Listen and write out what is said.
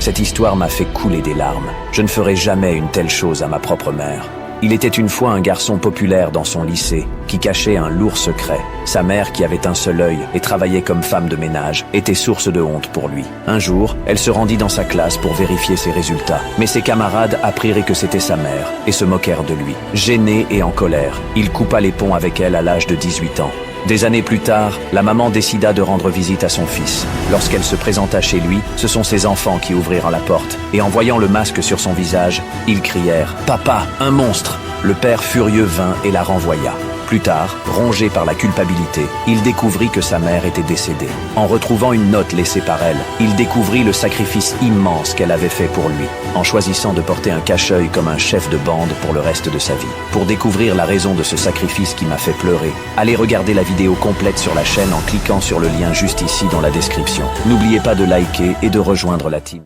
Cette histoire m'a fait couler des larmes. Je ne ferai jamais une telle chose à ma propre mère. Il était une fois un garçon populaire dans son lycée qui cachait un lourd secret. Sa mère, qui avait un seul œil et travaillait comme femme de ménage, était source de honte pour lui. Un jour, elle se rendit dans sa classe pour vérifier ses résultats. Mais ses camarades apprirent que c'était sa mère et se moquèrent de lui. Gêné et en colère, il coupa les ponts avec elle à l'âge de 18 ans. Des années plus tard, la maman décida de rendre visite à son fils. Lorsqu'elle se présenta chez lui, ce sont ses enfants qui ouvrirent la porte. Et en voyant le masque sur son visage, ils crièrent « Papa, un monstre !» Le père furieux vint et la renvoya. Plus tard, rongé par la culpabilité, il découvrit que sa mère était décédée. En retrouvant une note laissée par elle, il découvrit le sacrifice immense qu'elle avait fait pour lui, en choisissant de porter un cache-œil comme un chef de bande pour le reste de sa vie. Pour découvrir la raison de ce sacrifice qui m'a fait pleurer, allez regarder la vidéo complète sur la chaîne en cliquant sur le lien juste ici dans la description. N'oubliez pas de liker et de rejoindre la team.